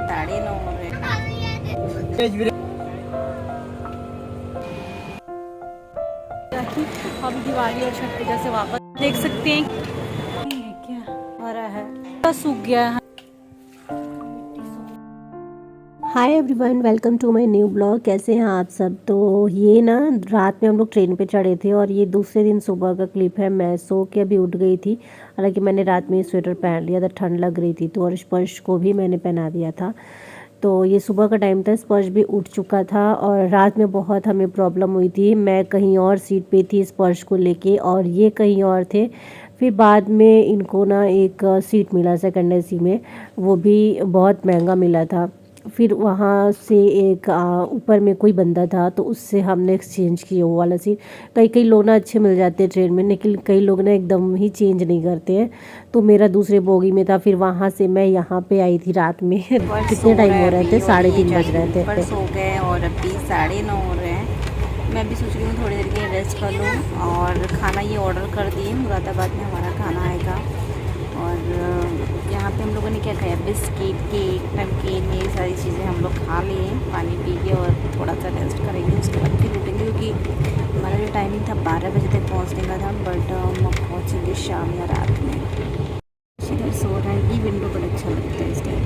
9:30 हो रहे हैं। अभी दिवाली और छठ पूजा से वापस देख सकते हैं क्या हरा है, बस सूख गया है। Hi everyone, welcome to my new blog. कैसे हैं आप सब। तो ये ना रात में हम लोग ट्रेन पे चढ़े थे और ये दूसरे दिन सुबह का क्लिप है। मैं सो के अभी उठ गई थी, हालांकि मैंने रात में स्वेटर पहन लिया था, ठंड लग रही थी तो, और स्पर्श को भी मैंने पहना दिया था। तो ये सुबह का टाइम था, स्पर्श भी उठ चुका था और रात में बहुत हमें प्रॉब्लम हुई थी। मैं कहीं और सीट पे थी स्पर्श को लेके और ये कहीं और थे। फिर बाद में इनको ना एक सीट मिला सेकंड एसी में, वो भी बहुत महंगा मिला था। फिर वहाँ से एक ऊपर में कोई बंदा था तो उससे हमने एक्सचेंज किया वो वाला सीट। कई कई लोग ना अच्छे मिल जाते हैं ट्रेन में, लेकिन कई लोग ना एकदम ही चेंज नहीं करते हैं। तो मेरा दूसरे बोगी में था, फिर वहाँ से मैं यहाँ पे आई थी रात में कितने टाइम हो रहे थे, 3:30 बज रहे थे। ऊपर सो गए और अभी 9:30 हो रहे हैं। मैं भी सोच रही हूँ थोड़ी देर के लिए रेस्ट कर लूँ और खाना ये ऑर्डर कर दिए, मुरादाबाद में हमारा खाना आएगा। और यहाँ पे हम लोगों ने क्या खाया, बिस्किट, केक, नमकीन, ये सारी चीज़ें हम लोग खा लिए, पानी पी के और थोड़ा सा रेस्ट करेंगे। उसके बाद फिर उठेंगे क्योंकि हमारा जो टाइमिंग था 12 बजे तक पहुँचने का था, बट हम पहुँचेंगे शाम या रात में। इधर सो रहा है, ये विंडो बड़ा अच्छा लगता है इस टाइम।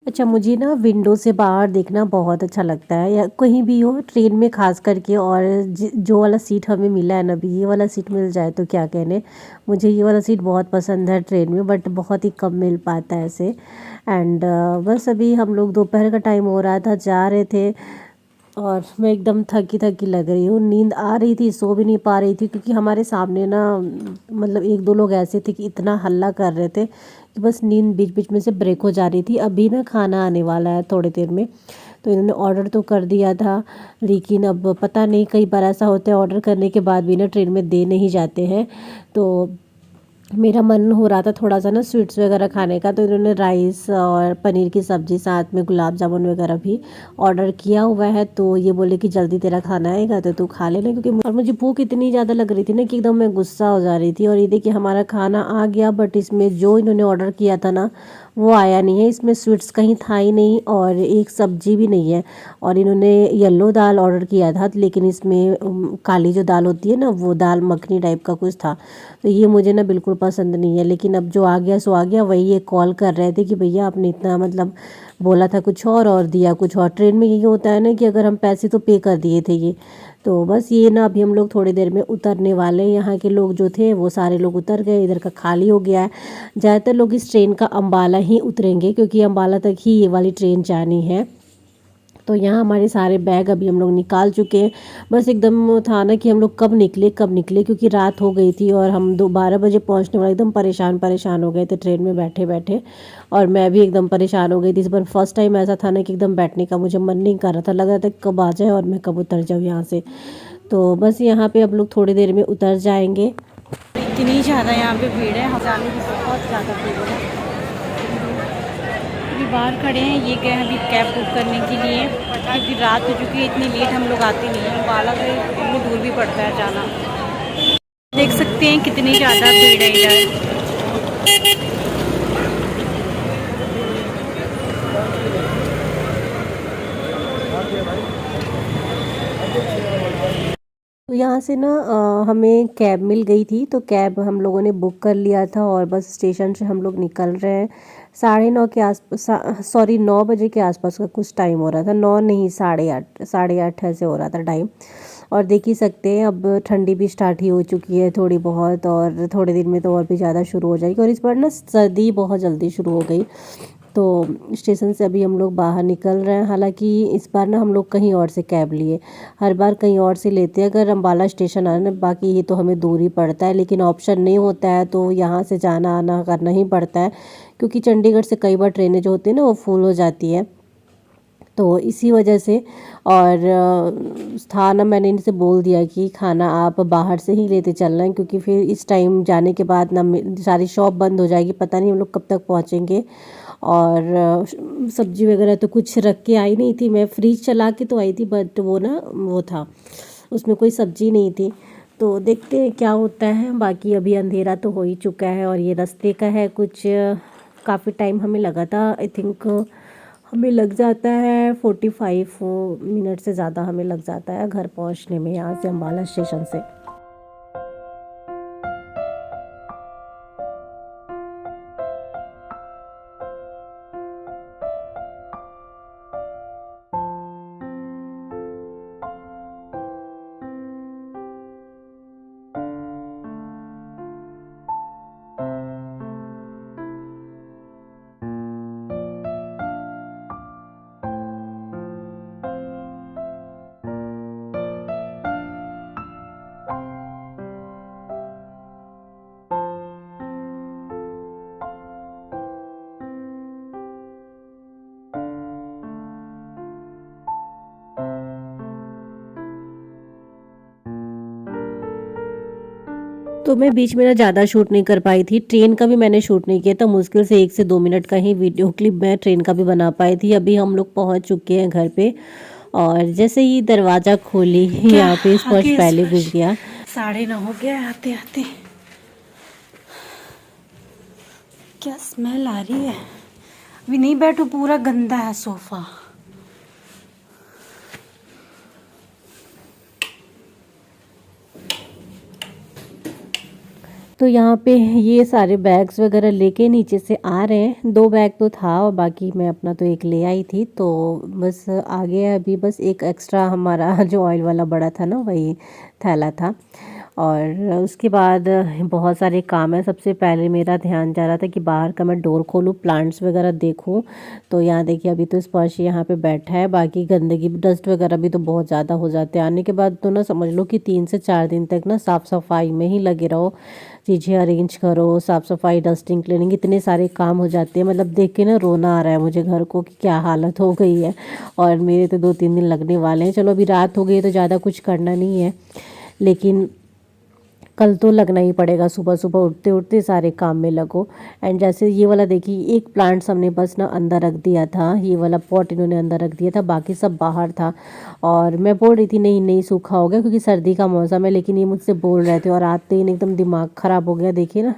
अच्छा, मुझे ना विंडो से बाहर देखना बहुत अच्छा लगता है, या कहीं भी हो ट्रेन में खास करके। और जो वाला सीट हमें मिला है ना, अभी ये वाला सीट मिल जाए तो क्या कहने। मुझे ये वाला सीट बहुत पसंद है ट्रेन में, बट बहुत ही कम मिल पाता है ऐसे। एंड बस अभी हम लोग दोपहर का टाइम हो रहा था, जा रहे थे और मैं एकदम थकी थकी लग रही हूँ। नींद आ रही थी, सो भी नहीं पा रही थी क्योंकि हमारे सामने ना मतलब एक दो लोग ऐसे थे कि इतना हल्ला कर रहे थे कि बस नींद बीच बीच में से ब्रेक हो जा रही थी। अभी ना खाना आने वाला है थोड़ी देर में, तो इन्होंने ऑर्डर तो कर दिया था, लेकिन अब पता नहीं, कई बार ऐसा होता है ऑर्डर करने के बाद भी ना ट्रेन में दे नहीं जाते हैं। तो मेरा मन हो रहा था थोड़ा सा ना स्वीट्स वगैरह खाने का, तो इन्होंने राइस और पनीर की सब्ज़ी, साथ में गुलाब जामुन वगैरह भी ऑर्डर किया हुआ है। तो ये बोले कि जल्दी तेरा खाना आएगा तो तू खा लेना, क्योंकि और मुझे भूख इतनी ज़्यादा लग रही थी ना कि एकदम मैं गुस्सा हो जा रही थी। और ये देखिए हमारा खाना आ गया, बट इसमें जो इन्होंने ऑर्डर किया था ना वो आया नहीं है। इसमें स्वीट्स कहीं था ही नहीं और एक सब्जी भी नहीं है। और इन्होंने येलो दाल ऑर्डर किया था, लेकिन इसमें काली जो दाल होती है ना, वो दाल मखनी टाइप का कुछ था। तो ये मुझे ना बिल्कुल पसंद नहीं है। लेकिन अब जो आ गया सो आ गया। वही ये कॉल कर रहे थे कि भैया आपने इतना मतलब बोला था कुछ और दिया कुछ और। ट्रेन में यही होता है ना कि अगर हम पैसे तो पे कर दिए थे ये। तो बस ये ना अभी हम लोग थोड़ी देर में उतरने वाले हैं। यहाँ के लोग जो थे वो सारे लोग उतर गए, इधर का खाली हो गया है। ज़्यादातर लोग इस ट्रेन का अम्बाला ही उतरेंगे, क्योंकि अम्बाला तक ही ये वाली ट्रेन जानी है। तो यहाँ हमारे सारे बैग अभी हम लोग निकाल चुके हैं। बस एकदम था ना कि हम लोग कब निकले, क्योंकि रात हो गई थी और हम 12 बजे पहुँचने वाले, एकदम परेशान हो गए थे ट्रेन में बैठे बैठे। और मैं भी एकदम परेशान हो गई थी। इस बार फर्स्ट टाइम ऐसा था ना कि एकदम बैठने का मुझे मन नहीं कर रहा था, लग रहा था कब आ जाए और मैं कब उतर जाऊँ यहाँ से। तो बस यहाँ पे अब लोग थोड़ी देर में उतर जाएंगे। इतनी ज़्यादा यहाँ पे भीड़ है, हजारों की बहुत ज़्यादा भीड़ है। अभी बाहर खड़े हैं, ये गए अभी कैब बुक करने के लिए, क्योंकि रात हो चुकी है, इतनी लेट हम लोग आते नहीं हैं। अम्बाला से इतनी दूर भी पड़ता है जाना। देख सकते हैं कितनी ज़्यादा भीड़ है इधर। तो यहाँ से ना हमें कैब मिल गई थी, तो कैब हम लोगों ने बुक कर लिया था और बस स्टेशन से हम लोग निकल रहे हैं। 9:30 के आसपास, सॉरी 9 बजे के आसपास का कुछ टाइम हो रहा था। 9 नहीं, 8:30, 8:30 ऐसे हो रहा था टाइम। और देख ही सकते हैं अब ठंडी भी स्टार्ट ही हो चुकी है थोड़ी बहुत, और थोड़ी देर में तो और भी ज़्यादा शुरू हो जाएगी। और इस बार ना सर्दी बहुत जल्दी शुरू हो गई। तो स्टेशन से अभी हम लोग बाहर निकल रहे हैं। हालांकि इस बार ना हम लोग कहीं और से कैब लिए, हर बार कहीं और से लेते हैं अगर अम्बाला स्टेशन आना। बाकी ये तो हमें दूर ही पड़ता है, लेकिन ऑप्शन नहीं होता है तो यहाँ से जाना आना करना ही पड़ता है, क्योंकि चंडीगढ़ से कई बार ट्रेनें जो होती हैं ना वो फुल हो जाती है, तो इसी वजह से। और था ना, मैंने इनसे बोल दिया कि खाना आप बाहर से ही लेते चलना है, क्योंकि फिर इस टाइम जाने के बाद ना सारी शॉप बंद हो जाएगी, पता नहीं हम लोग कब तक पहुँचेंगे। और सब्जी वगैरह तो कुछ रख के आई नहीं थी, मैं फ्रीज चला के तो आई थी, बट वो ना वो था, उसमें कोई सब्जी नहीं थी। तो देखते हैं क्या होता है। बाकी अभी अंधेरा तो हो ही चुका है और ये रास्ते का है कुछ काफ़ी टाइम हमें लगा था। आई थिंक हमें लग जाता है 45 मिनट से ज़्यादा हमें लग जाता है घर पहुंचने में यहाँ से अम्बाला स्टेशन से। तो मैं बीच में ना ज़्यादा शूट नहीं कर पाई थी। ट्रेन का भी मैंने शूट नहीं किया था। मुश्किल से 1 से 2 मिनट का ही वीडियो क्लिप मैं ट्रेन का भी बना पाई थी। अभी हम लोग पहुंच चुके हैं घर पे और जैसे ही दरवाज़ा खोली यहाँ पे स्पर्श पहले घुस गया। 9:30 हो गया आते आते। क्या स्मेल आ रही है। अभी नहीं बैठो, पूरा गंदा है सोफा। तो यहाँ पे ये सारे बैग्स वगैरह लेके नीचे से आ रहे हैं। 2 बैग तो था और बाकी मैं अपना तो 1 ले आई थी। तो बस आ गया अभी, बस एक एक्स्ट्रा हमारा जो ऑयल वाला बड़ा था ना वही थैला था। और उसके बाद बहुत सारे काम है। सबसे पहले मेरा ध्यान जा रहा था कि बाहर का मैं डोर खोलूँ, प्लांट्स वगैरह देखूँ। तो यहाँ देखिए अभी तो स्पर्श यहाँ पे बैठा है। बाकी गंदगी डस्ट वगैरह भी तो बहुत ज़्यादा हो जाते हैं। आने के बाद तो ना समझ लो कि 3 से 4 दिन तक ना साफ़ सफाई में ही लगे रहो। चीज़ें अरेंज करो, साफ़ सफाई, डस्टिंग, क्लीनिंग, इतने सारे काम हो जाते हैं। मतलब देख के ना रोना आ रहा है मुझे घर को कि क्या हालत हो गई है। और मेरे तो 2-3 दिन लगने वाले हैं। चलो अभी रात हो गई तो ज़्यादा कुछ करना नहीं है, लेकिन कल तो लगना ही पड़ेगा। सुबह सुबह उठते उठते सारे काम में लगो। एंड जैसे ये वाला देखिए, एक प्लांट्स हमने बस ना अंदर रख दिया था। ये वाला पॉट इन्होंने अंदर रख दिया था, बाकी सब बाहर था। और मैं बोल रही थी नहीं नहीं सूखा हो गया क्योंकि सर्दी का मौसम है, लेकिन ये मुझसे बोल रहे थे और आते ही एकदम दिमाग ख़राब हो गया। देखिए ना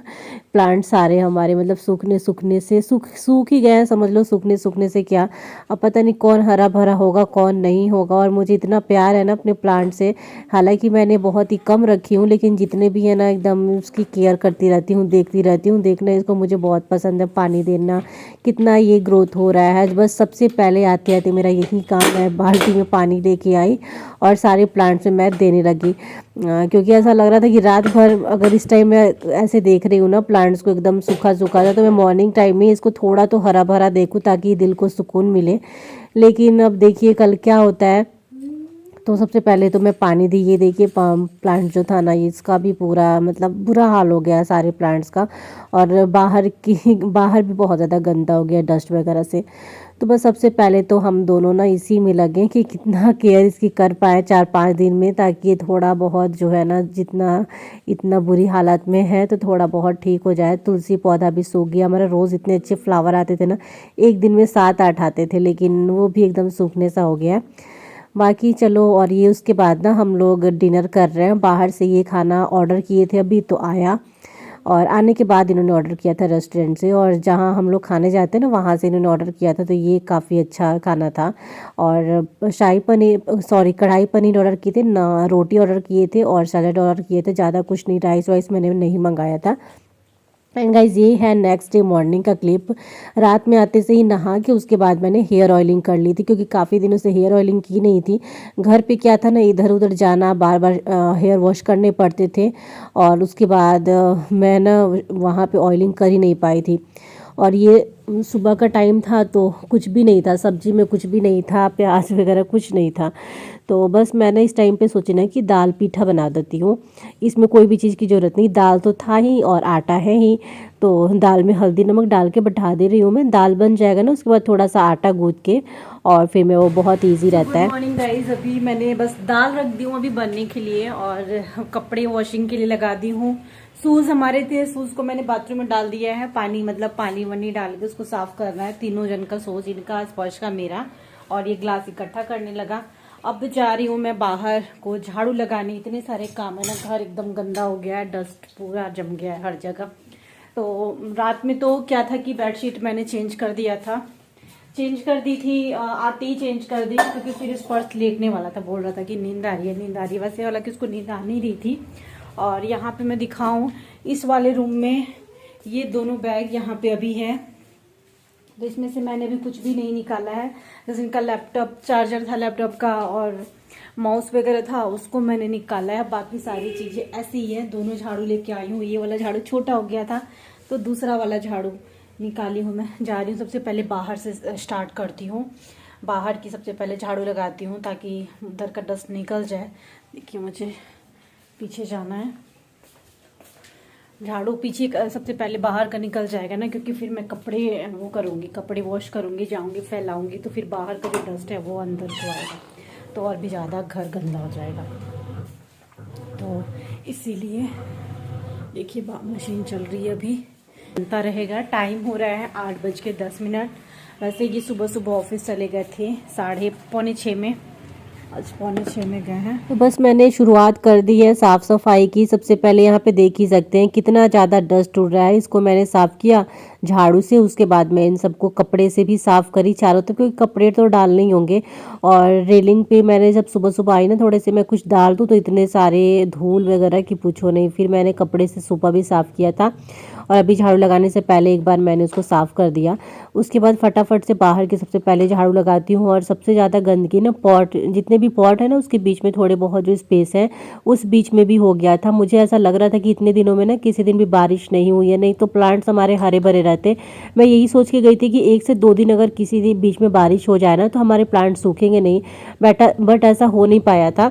प्लांट सारे हमारे मतलब सूखने से सूख ही गए हैं, समझ लो। सूखने से क्या, अब पता नहीं कौन हरा भरा होगा कौन नहीं होगा। और मुझे इतना प्यार है ना अपने प्लांट से। हालांकि मैंने बहुत ही कम रखी हूँ, लेकिन जितने भी है ना एकदम उसकी केयर करती रहती हूँ, देखती रहती हूँ। देखना इसको मुझे बहुत पसंद है, पानी देना, कितना ये ग्रोथ हो रहा है। बस सबसे पहले आते आते मेरा यही काम है, बाल्टी में पानी लेके आई और सारे प्लांट्स में मैं देने लगी। क्योंकि ऐसा लग रहा था कि रात भर अगर इस टाइम मैं ऐसे देख रही हूँ ना प्लांट्स को एकदम सूखा सूखा था, तो मैं मॉर्निंग टाइम में इसको थोड़ा तो हरा भरा देखूँ ताकि दिल को सुकून मिले। लेकिन अब देखिए कल क्या होता है। तो सबसे पहले तो मैं पानी दी। ये देखिए प्लांट जो था ना इसका भी पूरा मतलब बुरा हाल हो गया सारे प्लांट्स का। और बाहर भी बहुत ज़्यादा गंदा हो गया डस्ट वगैरह से। तो बस सबसे पहले तो हम दोनों ना इसी में लगे कि कितना केयर इसकी कर पाए 4-5 दिन में, ताकि ये थोड़ा बहुत जो है ना जितना इतना बुरी हालत में है तो थोड़ा बहुत ठीक हो जाए। तुलसी पौधा भी सूख गया हमारा। रोज़ इतने अच्छे फ्लावर आते थे ना, एक दिन में 7-8 आते थे, लेकिन वो भी एकदम सूखने सा हो गया। बाकी चलो, और ये उसके बाद ना हम लोग डिनर कर रहे हैं। बाहर से ये खाना ऑर्डर किए थे, अभी तो आया। और आने के बाद इन्होंने ऑर्डर किया था रेस्टोरेंट से, और जहाँ हम लोग खाने जाते हैं ना वहाँ से इन्होंने ऑर्डर किया था। तो ये काफ़ी अच्छा खाना था। और कढ़ाई पनीर ऑर्डर किए थे ना, रोटी ऑर्डर किए थे और सैलड ऑर्डर किए थे। ज़्यादा कुछ नहीं, राइस वाइस मैंने नहीं मंगाया था। एंड गाइज ये है नेक्स्ट डे मॉर्निंग का क्लिप। रात में आते से ही नहा के उसके बाद मैंने हेयर ऑयलिंग कर ली थी, क्योंकि काफ़ी दिनों से हेयर ऑयलिंग की नहीं थी। घर पे क्या था ना, इधर उधर जाना, बार बार हेयर वॉश करने पड़ते थे। और उसके बाद मैं ना वहाँ पे ऑयलिंग कर ही नहीं पाई थी। और ये सुबह का टाइम था तो कुछ भी नहीं था, सब्जी में कुछ भी नहीं था, प्याज वगैरह कुछ नहीं था। तो बस मैंने इस टाइम पे सोची ना कि दाल पीठा बना देती हूँ। इसमें कोई भी चीज़ की ज़रूरत नहीं, दाल तो था ही और आटा है ही। तो दाल में हल्दी नमक डाल के बैठा दे रही हूँ मैं। दाल बन जाएगा ना उसके बाद थोड़ा सा आटा गूँथ के और फिर मैं वो बहुत ईजी रहता है। गुड मॉर्निंग गाइज, अभी मैंने बस दाल रख दी हूँ अभी बनने के लिए और कपड़े वॉशिंग के लिए लगा दी हूँ। शूज हमारे थे, शूज को मैंने बाथरूम में डाल दिया है। पानी वनी डाल के उसको साफ करना है। तीनों जन का, शूज इनका, स्पर्श का, मेरा। और ये ग्लास इकट्ठा करने लगा। अब जा रही हूँ मैं बाहर को झाड़ू लगाने। इतने सारे काम है ना, घर एकदम गंदा हो गया है, डस्ट पूरा जम गया है हर जगह। तो रात में तो क्या था कि बेडशीट मैंने चेंज कर दिया था, चेंज कर दी थी, आते ही चेंज कर दी, क्योंकि फिर स्पर्श लेटने वाला था, बोल रहा था कि नींद आ रही है नींद आ रही है। वैसे हालांकि उसको नींद आ नहीं रही थी। और यहाँ पे मैं दिखाऊँ, इस वाले रूम में ये दोनों बैग यहाँ पे अभी है, तो इसमें से मैंने अभी कुछ भी नहीं निकाला है। जैसे इनका लैपटॉप, चार्जर था लैपटॉप का और माउस वगैरह था, उसको मैंने निकाला है। बाकी सारी चीज़ें ऐसी ही है। दोनों झाड़ू लेके आई हूँ, ये वाला झाड़ू छोटा हो गया था तो दूसरा वाला झाड़ू निकाली हूँ। मैं जा रही हूँ, सबसे पहले बाहर से स्टार्ट करती हूँ। बाहर की सबसे पहले झाड़ू लगाती हूँ ताकि उधर का डस्ट निकल जाए। देखिए मुझे पीछे जाना है, झाड़ू पीछे सबसे पहले बाहर का निकल जाएगा ना, क्योंकि फिर मैं कपड़े वो करूँगी, कपड़े वॉश करूँगी, जाऊँगी फैलाऊँगी, तो फिर बाहर का जो डस्ट है वो अंदर को आएगा, तो और भी ज़्यादा घर गंदा हो जाएगा। तो इसीलिए देखिए मशीन चल रही है, अभी बनता रहेगा। टाइम हो रहा है 8:10। वैसे ये सुबह सुबह ऑफिस चले गए थे 5:45 में, आज 5:45 में गए हैं। तो बस मैंने शुरुआत कर दी है साफ़ सफाई की। सबसे पहले यहाँ पे देख ही सकते हैं कितना ज़्यादा डस्ट उड़ रहा है। इसको मैंने साफ़ किया झाड़ू से, उसके बाद मैं इन सबको कपड़े से भी साफ़ करी चारों तरफ, क्योंकि कपड़े तो डालने ही होंगे। और रेलिंग पे मैंने जब सुबह सुबह आई ना, थोड़े से मैं कुछ डाल दूँ तो इतने सारे धूल वगैरह की पूछो नहीं। फिर मैंने कपड़े से सुबह भी साफ़ किया था और अभी झाड़ू लगाने से पहले एक बार मैंने उसको साफ़ कर दिया। उसके बाद फटाफट से बाहर के सबसे पहले झाड़ू लगाती हूँ। और सबसे ज़्यादा गंदगी ना पॉट, जितने भी पॉट है ना उसके बीच में थोड़े बहुत जो स्पेस है उस बीच में भी हो गया था। मुझे ऐसा लग रहा था कि इतने दिनों में ना किसी दिन भी बारिश नहीं हुई है, नहीं तो प्लांट्स हमारे हरे भरे रहते। मैं यही सोच के गई थी कि 1 से 2 दिन अगर किसी दिन बीच में बारिश हो जाए ना तो हमारे प्लांट सूखेंगे नहीं, बट ऐसा हो नहीं पाया था।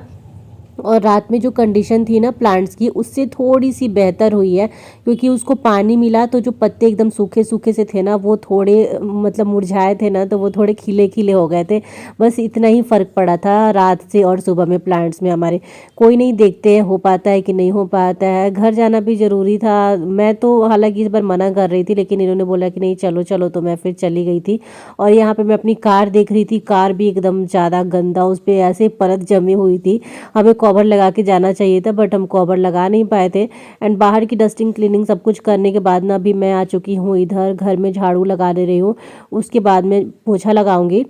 और रात में जो कंडीशन थी ना प्लांट्स की, उससे थोड़ी सी बेहतर हुई है, क्योंकि उसको पानी मिला तो जो पत्ते एकदम सूखे सूखे से थे ना वो थोड़े मतलब मुरझाए थे ना, तो वो थोड़े खिले खिले हो गए थे। बस इतना ही फ़र्क पड़ा था रात से और सुबह में प्लांट्स में हमारे। कोई नहीं देखते हैं हो पाता है कि नहीं हो पाता है। घर जाना भी ज़रूरी था। मैं तो हालांकि इस बार मना कर रही थी, लेकिन इन्होंने बोला कि नहीं चलो चलो, तो मैं फिर चली गई थी। और यहाँ पर मैं अपनी कार देख रही थी, कार भी एकदम ज़्यादा गंदा, उस पर ऐसे परत जमी हुई थी। हमें कवर लगा के जाना चाहिए था, बट हम कवर लगा नहीं पाए थे। एंड बाहर की डस्टिंग क्लीनिंग सब कुछ करने के बाद ना अभी मैं आ चुकी हूँ इधर, घर में झाड़ू लगा दे रही हूँ। उसके बाद मैं पोछा लगाऊंगी।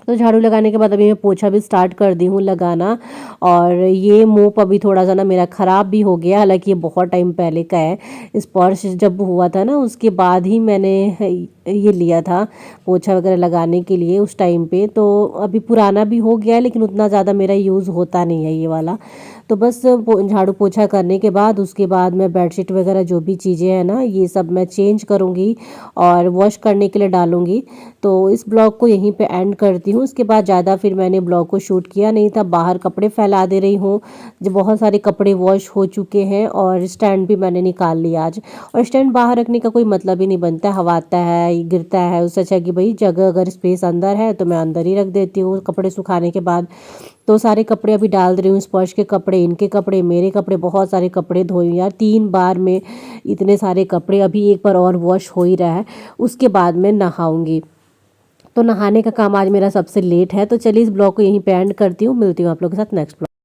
तो झाड़ू लगाने के बाद अभी मैं पोछा भी स्टार्ट कर दी हूँ लगाना। और ये मोप अभी थोड़ा सा ना मेरा ख़राब भी हो गया, हालांकि ये बहुत टाइम पहले का है। स्पर्श जब हुआ था ना उसके बाद ही मैंने ये लिया था पोछा वगैरह लगाने के लिए उस टाइम पे। तो अभी पुराना भी हो गया है, लेकिन उतना ज़्यादा मेरा यूज़ होता नहीं है ये वाला। तो बस झाड़ू पोछा करने के बाद उसके बाद मैं बेडशीट वगैरह जो भी चीज़ें हैं ना ये सब मैं चेंज करूँगी और वॉश करने के लिए डालूँगी। तो इस ब्लॉग को यहीं पे एंड करती हूँ। उसके बाद ज़्यादा फिर मैंने ब्लॉग को शूट किया नहीं था। बाहर कपड़े फैला दे रही हूँ, जो बहुत सारे कपड़े वॉश हो चुके हैं। और स्टैंड भी मैंने निकाल लिया आज। और स्टैंड बाहर रखने का कोई मतलब ही नहीं बनता, हवा आता है गिरता है, उससे अच्छा कि भाई जगह अगर स्पेस अंदर है तो मैं अंदर ही रख देती हूँ कपड़े सुखाने के बाद। तो सारे कपड़े अभी डाल दे रही हूँ, स्पर्श के कपड़े, इनके कपड़े, मेरे कपड़े, बहुत सारे कपड़े धोई यार 3 बार में इतने सारे कपड़े। अभी एक बार और वॉश हो ही रहा है, उसके बाद मैं नहाऊंगी। तो नहाने का काम आज मेरा सबसे लेट है। तो चलिए इस ब्लॉग को यहीं पे एंड करती हूँ, मिलती हूँ आप लोगों के साथ नेक्स्ट ब्लॉग।